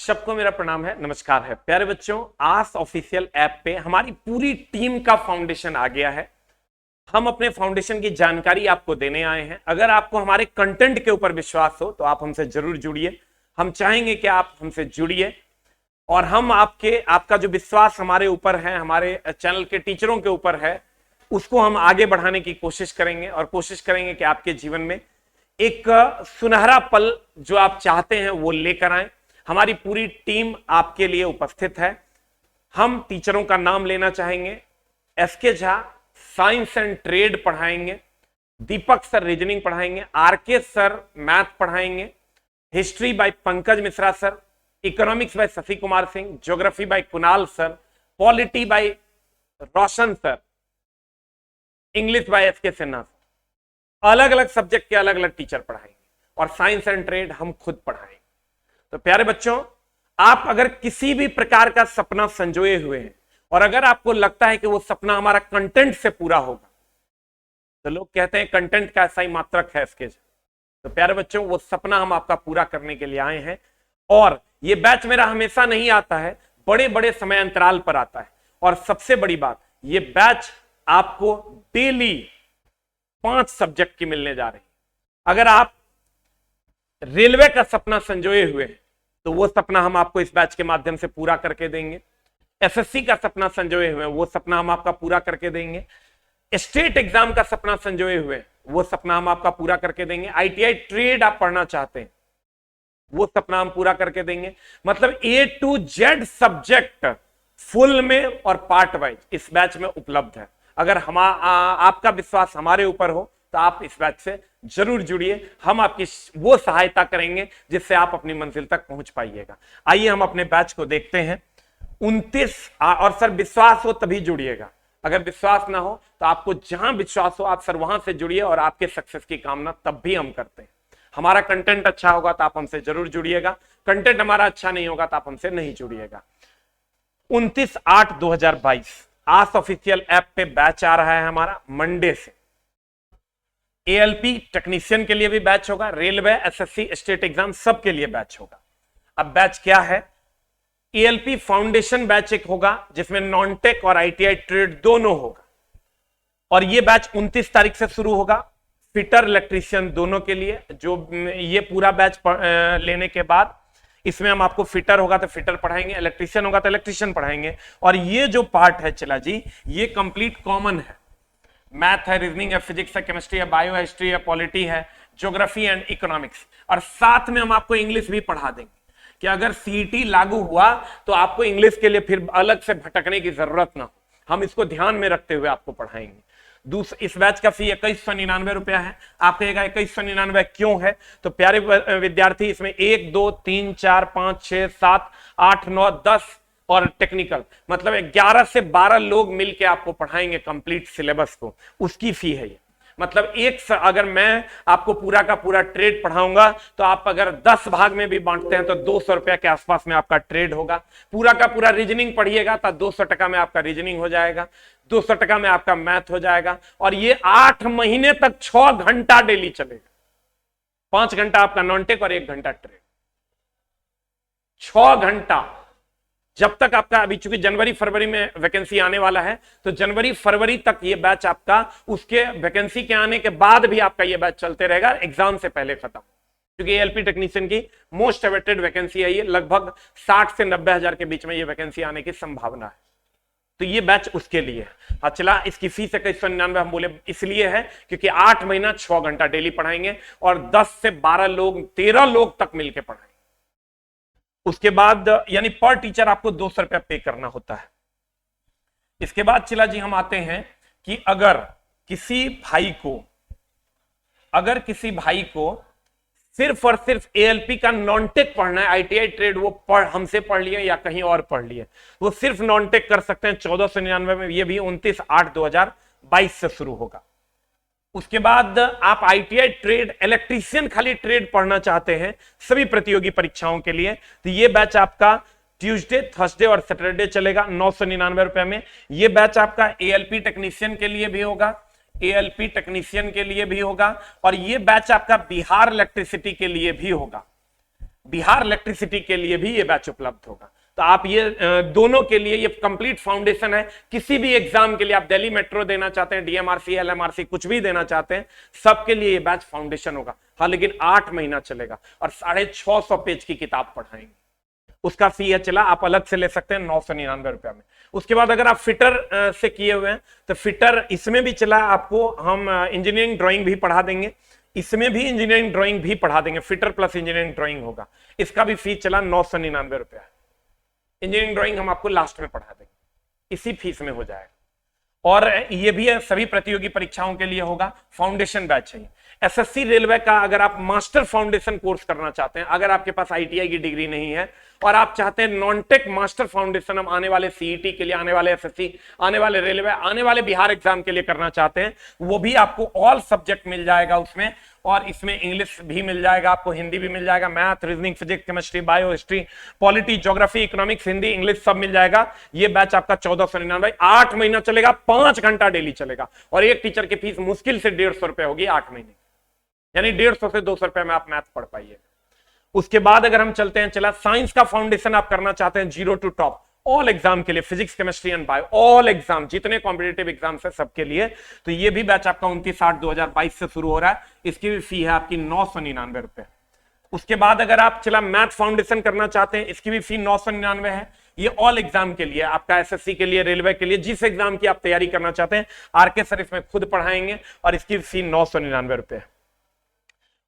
सबको मेरा प्रणाम है, नमस्कार है। प्यारे बच्चों, आस ऑफिशियल ऐप पे हमारी पूरी टीम का फाउंडेशन आ गया है। हम अपने फाउंडेशन की जानकारी आपको देने आए हैं। अगर आपको हमारे कंटेंट के ऊपर विश्वास हो तो आप हमसे जरूर जुड़िए। हम चाहेंगे कि आप हमसे जुड़िए और हम आपका जो विश्वास हमारे ऊपर है, हमारे चैनल के टीचरों के ऊपर है, उसको हम आगे बढ़ाने की कोशिश करेंगे और कोशिश करेंगे कि आपके जीवन में एक सुनहरा पल जो आप चाहते हैं वो लेकर आए। हमारी पूरी टीम आपके लिए उपस्थित है। हम टीचरों का नाम लेना चाहेंगे। SK Jha science and trade पढ़ाएंगे, दीपक सर रीजनिंग पढ़ाएंगे, आरके सर मैथ पढ़ाएंगे, history by Pankaj Mishra sir, economics by Shashi Kumar Singh, geography by Kunal sir, polity by Roshan sir, English by SK Sinha. अलग अलग सब्जेक्ट के अलग अलग टीचर पढ़ाएंगे और साइंस एंड ट्रेड हम खुद पढ़ाएंगे। तो प्यारे बच्चों, आप अगर किसी भी प्रकार का सपना संजोए हुए हैं और अगर आपको लगता है कि वो सपना हमारा कंटेंट से पूरा होगा, तो लोग कहते हैं कंटेंट का ऐसा ही मात्रक है इसके। तो प्यारे बच्चों, वो सपना हम आपका पूरा करने के लिए आए हैं। और ये बैच मेरा हमेशा नहीं आता है, बड़े बड़े समय अंतराल पर आता है। और सबसे बड़ी बात, ये बैच आपको डेली 5 सब्जेक्ट की मिलने जा रही है। अगर आप रेलवे का सपना संजोए हुए हैं तो वो सपना हम आपको इस बैच के माध्यम से पूरा करके देंगे। एसएससी का सपना संजोए हुए हैं, वो सपना हम आपका पूरा करके देंगे। स्टेट एग्जाम का सपना संजोए हुए हैं, वो सपना हम आपका पूरा करके देंगे। आईटीआई ट्रेड आप पढ़ना चाहते हैं, वो सपना हम पूरा करके देंगे। मतलब A to Z subject full में और पार्ट वाइज इस बैच में उपलब्ध है। अगर आपका विश्वास हमारे ऊपर हो तो आप इस बैच से जरूर जुड़िए। हम आपकी वो सहायता करेंगे जिससे आप अपनी मंजिल तक पहुंच पाइएगा। आइए हम अपने बैच को देखते हैं। 29 और सर विश्वास हो तभी जुड़िएगा, अगर विश्वास ना हो तो आपको जहां विश्वास हो आप सर वहां से जुड़िए और आपके सक्सेस की कामना तब भी हम करते हैं। हमारा कंटेंट अच्छा होगा तो आप हमसे जरूर जुड़िएगा, कंटेंट हमारा अच्छा नहीं होगा तो आप हमसे नहीं जुड़िएगा। 29/8/2022 आस ऑफिशियल ऐप पे बैच आ रहा है हमारा मंडे से। एएलपी टेक्नीशियन के लिए भी बैच होगा, रेलवे, एसएससी, स्टेट एग्जाम सबके लिए बैच होगा। अब बैच क्या है? एएलपी फाउंडेशन बैच एक होगा जिसमें नॉन टेक और आईटीआई ट्रेड दोनों होगा और यह बैच 29 तारीख से शुरू होगा। फिटर इलेक्ट्रीशियन दोनों के लिए। जो ये पूरा बैच लेने के बाद इसमें हम आपको फिटर होगा तो फिटर पढ़ाएंगे, इलेक्ट्रीशियन होगा तो इलेक्ट्रीशियन पढ़ाएंगे। और ये जो पार्ट है चला जी, ये कंप्लीट कॉमन है। मैथ है, रीजनिंग है, फिजिक्स है, केमिस्ट्री है, बायो हिस्ट्री है, पॉलिटी है, ज्योग्राफी एंड इकोनॉमिक्स। और साथ में हम आपको इंग्लिश भी पढ़ा देंगे कि अगर सीईटी लागू हुआ तो आपको इंग्लिश के लिए फिर अलग से भटकने की जरूरत ना हो। हम इसको ध्यान में रखते हुए आपको पढ़ाएंगे। इस बैच का फी 2199 रुपया है। आप कहेगा 2199 क्यों है? तो प्यारे विद्यार्थी, इसमें 1 2 3 4 5 6 7 8 9 10 और टेक्निकल, मतलब 11 से 12 लोग मिलके आपको पढ़ाएंगे कंप्लीट सिलेबस को। उसकी फी है ये। मतलब अगर मैं आपको पूरा का पूरा ट्रेड पढ़ाऊंगा तो आप अगर 10 भाग में भी बांटते हैं तो 200 रुपया के आसपास में आपका ट्रेड होगा। पूरा का पूरा रीजनिंग पढ़िएगा तो 200 टका में आपका रीजनिंग हो जाएगा, 200 टका में आपका मैथ हो जाएगा। और ये 8 महीने तक 6 घंटा डेली चलेगा। 5 घंटा आपका नॉन टेक और 1 घंटा ट्रेड। 6 घंटा, जब तक आपका, अभी चूंकि जनवरी फरवरी में वैकेंसी आने वाला है तो जनवरी फरवरी तक ये बैच आपका, उसके वैकेंसी के आने के बाद भी आपका ये बैच चलते रहेगा, एग्जाम से पहले खत्म। क्योंकि एएलपी टेक्नीशियन की मोस्ट अवेटेड वैकेंसी है ये, लगभग 60 से 90 हजार के बीच में ये वैकेंसी आने की संभावना है। तो ये बैच उसके लिए है। हाँ चला, इसकी फीस 2199 हम बोले इसलिए है क्योंकि 8 महीना 6 घंटा डेली पढ़ाएंगे और 10 से 12 लोग, 13 लोग तक मिलकर पढ़ाएंगे। उसके बाद यानी पर टीचर आपको 200 रुपया पे करना होता है। इसके बाद चिला जी हम आते हैं कि अगर किसी भाई को सिर्फ और सिर्फ एएलपी का नॉन टेक पढ़ना है, आईटीआई ट्रेड वो हमसे पढ़ लिए या कहीं और पढ़ लिए, वो सिर्फ नॉन टेक कर सकते हैं 1499 में। ये भी 29/8/2022 से शुरू होगा। उसके बाद आप आईटीआई ट्रेड, इलेक्ट्रीशियन खाली ट्रेड पढ़ना चाहते हैं सभी प्रतियोगी परीक्षाओं के लिए, तो ये बैच आपका ट्यूसडे, थर्सडे और सैटरडे चलेगा 999 रुपए में। ये बैच आपका एएलपी टेक्नीशियन के लिए भी होगा, एएलपी टेक्नीशियन के लिए भी होगा और ये बैच आपका बिहार इलेक्ट्रिसिटी के लिए भी होगा। बिहार इलेक्ट्रिसिटी के लिए भी ये बैच उपलब्ध होगा। तो आप ये दोनों के लिए ये कंप्लीट फाउंडेशन है। किसी भी एग्जाम के लिए आप दिल्ली मेट्रो देना चाहते हैं, डीएमआरसी, एलएमआरसी कुछ भी देना चाहते हैं, सबके लिए ये बैच फाउंडेशन होगा। हाँ, लेकिन 8 महीना चलेगा और 650 पेज की किताब पढ़ाएंगे। उसका फी है चला आप अलग से ले सकते हैं 999 रुपया में। उसके बाद अगर आप फिटर से किए हुए हैं तो फिटर इसमें भी चला आपको हम इंजीनियरिंग ड्राइंग भी पढ़ा देंगे, इसमें भी इंजीनियरिंग ड्राइंग भी पढ़ा देंगे, फिटर प्लस इंजीनियरिंग ड्राइंग होगा। इसका भी फीस चला 999 रुपया। इंजीनियरिंग ड्राइंग हम आपको लास्ट में पढ़ा देंगे, इसी फीस में हो जाएगा। और ये भी है सभी प्रतियोगी परीक्षाओं के लिए होगा, फाउंडेशन बैच है। एसएससी रेलवे का अगर आप मास्टर फाउंडेशन कोर्स करना चाहते हैं, अगर आपके पास आईटीआई की डिग्री नहीं है और आप चाहते हैं नॉन टेक मास्टर फाउंडेशन हम आने वाले सीईटी के लिए, आने वाले एसएससी, आने वाले रेलवे, आने वाले बिहार एग्जाम के लिए करना चाहते हैं, वो भी आपको ऑल सब्जेक्ट मिल जाएगा उसमें। और इसमें इंग्लिश भी मिल जाएगा आपको, हिंदी भी मिल जाएगा, math, reasoning, physics, chemistry, bio, history, polity, geography, economics, Hindi, English सब मिल जाएगा। ये बैच आपका 1499, 8 महीना चलेगा, 5 घंटा डेली चलेगा और एक टीचर की फीस मुश्किल से 150 रुपए होगी 8 महीने, यानी 150 से 200 रुपए में आप मैथ पढ़ पाइए। उसके बाद अगर हम चलते हैं, चला साइंस का फाउंडेशन आप करना चाहते हैं 0 to टॉप ऑल एग्जाम के लिए, physics, chemistry and bio, all exam, जितने कॉम्पिटिटिव एग्जाम्स है सबके लिए, तो ये भी बैच आपका 29/8/2022 से शुरू हो रहा है। इसकी भी फी है आपकी 999 रुपए। उसके बाद अगर आप चला मैथ फाउंडेशन करना चाहते हैं, इसकी भी फी 999 है। ये ऑल एग्जाम के लिए, आपका एसएससी के लिए, रेलवे के लिए, जिस एग्जाम की आप तैयारी करना चाहते हैं, आरके सर इसमें खुद पढ़ाएंगे और इसकी फी 999 रुपए।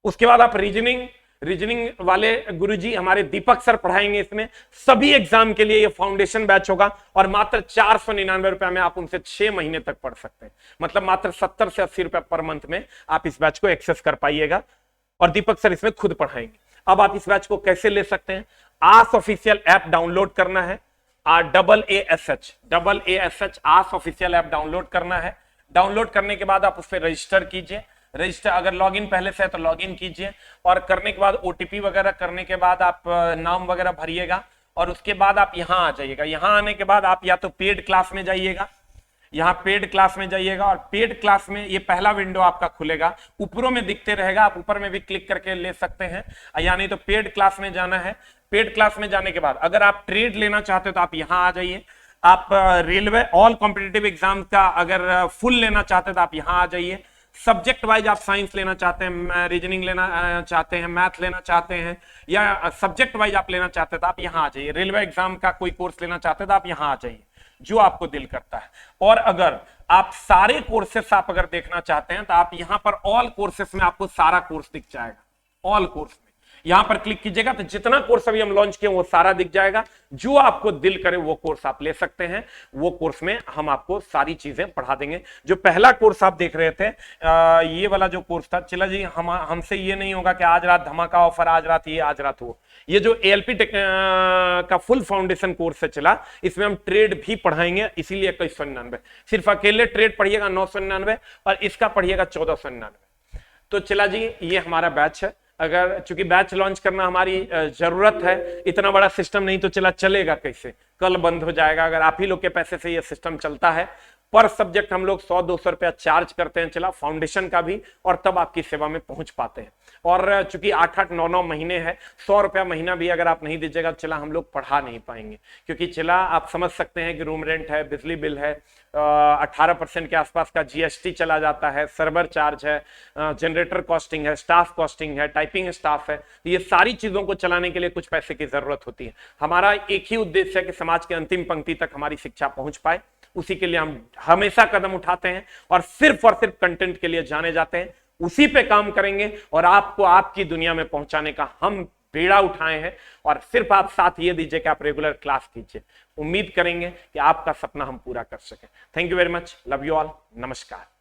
उसके बाद आप रीजनिंग वाले गुरुजी हमारे दीपक सर पढ़ाएंगे इसमें। सभी एग्जाम के लिए ये फाउंडेशन बैच होगा और मात्र 499 रुपए में आप उनसे 6 महीने तक पढ़ सकते हैं। मतलब मात्र 70 से 80 रुपए पर मंथ में आप इस बैच को एक्सेस कर पाइएगा और दीपक सर इसमें खुद पढ़ाएंगे। अब आप इस बैच को कैसे ले सकते हैं? आस ऑफिशियल ऐप डाउनलोड करना है, AASH आस ऑफिशियल ऐप डाउनलोड करना है। डाउनलोड करने के बाद आप उस पर रजिस्टर कीजिए। रजिस्टर अगर लॉगिन पहले से है तो लॉगिन कीजिए और करने के बाद ओटीपी वगैरह करने के बाद आप नाम वगैरह भरिएगा और उसके बाद आप यहां आ जाइएगा। यहां आने के बाद आप या तो पेड क्लास में जाइएगा, यहाँ पेड क्लास में जाइएगा और पेड क्लास में ये पहला विंडो आपका खुलेगा, ऊपरों में दिखते रहेगा, आप ऊपर में भी क्लिक करके ले सकते हैं या नहीं तो पेड क्लास में जाना है। पेड क्लास में जाने के बाद अगर आप ट्रेड लेना चाहते हो तो आप यहाँ आ जाइए। आप रेलवे ऑल कॉम्पिटिटिव एग्जाम का अगर फुल लेना चाहते हो तो आप यहाँ आ जाइए। सब्जेक्ट वाइज आप साइंस लेना चाहते हैं, रीजनिंग लेना चाहते हैं, मैथ लेना चाहते हैं या सब्जेक्ट वाइज आप लेना चाहते हैं तो आप यहाँ आ जाइए। रेलवे एग्जाम का कोई कोर्स लेना चाहते हैं तो आप यहाँ आ जाइए, जो आपको दिल करता है। और अगर आप सारे कोर्सेस आप अगर देखना चाहते हैं तो आप यहाँ पर ऑल कोर्सेस में आपको सारा कोर्स दिख जाएगा। ऑल कोर्स में यहां पर क्लिक कीजिएगा तो जितना कोर्स अभी हम लॉन्च किए वो सारा दिख जाएगा। जो आपको दिल करे वो कोर्स आप ले सकते हैं। वो कोर्स में हम आपको सारी चीजें पढ़ा देंगे। जो पहला कोर्स आप देख रहे थे ये वाला जो कोर्स था, चला जी हमसे ये नहीं होगा कि आज रात धमाका ऑफर, आज रात ये, आज रात वो। ये जो ALP का फुल फाउंडेशन कोर्स है चला, इसमें हम ट्रेड भी पढ़ाएंगे, इसीलिए 2199। सिर्फ अकेले ट्रेड पढ़िएगा 999 और इसका पढ़िएगा 1499। तो चला जी ये हमारा बैच है। अगर चूंकि बैच लॉन्च करना हमारी जरूरत है, इतना बड़ा सिस्टम नहीं तो चलेगा कैसे, कल बंद हो जाएगा। अगर आप ही लोग के पैसे से ये सिस्टम चलता है, पर सब्जेक्ट हम लोग 100-200 रुपया चार्ज करते हैं चला फाउंडेशन का भी, और तब आपकी सेवा में पहुंच पाते हैं। और चूंकि 8-8, 9-9 महीने है, 100 रुपया महीना भी अगर आप नहीं दीजिएगा चला हम लोग पढ़ा नहीं पाएंगे। क्योंकि चला आप समझ सकते हैं कि रूम रेंट है, बिजली बिल है, 18% के आसपास का GST चला जाता है, सर्वर चार्ज है, जनरेटर कॉस्टिंग है, स्टाफ कॉस्टिंग है, टाइपिंग स्टाफ है। ये सारी चीजों को चलाने के लिए कुछ पैसे की जरूरत होती है। हमारा एक ही उद्देश्य है कि समाज के अंतिम पंक्ति तक हमारी शिक्षा पहुंच पाए। उसी के लिए हम हमेशा कदम उठाते हैं और सिर्फ कंटेंट के लिए जाने जाते हैं। उसी पे काम करेंगे और आपको आपकी दुनिया में पहुंचाने का हम बेड़ा उठाए हैं। और सिर्फ आप साथ ये दीजिए कि आप रेगुलर क्लास कीजिए। उम्मीद करेंगे कि आपका सपना हम पूरा कर सकें। Thank you very much, love you all, नमस्कार।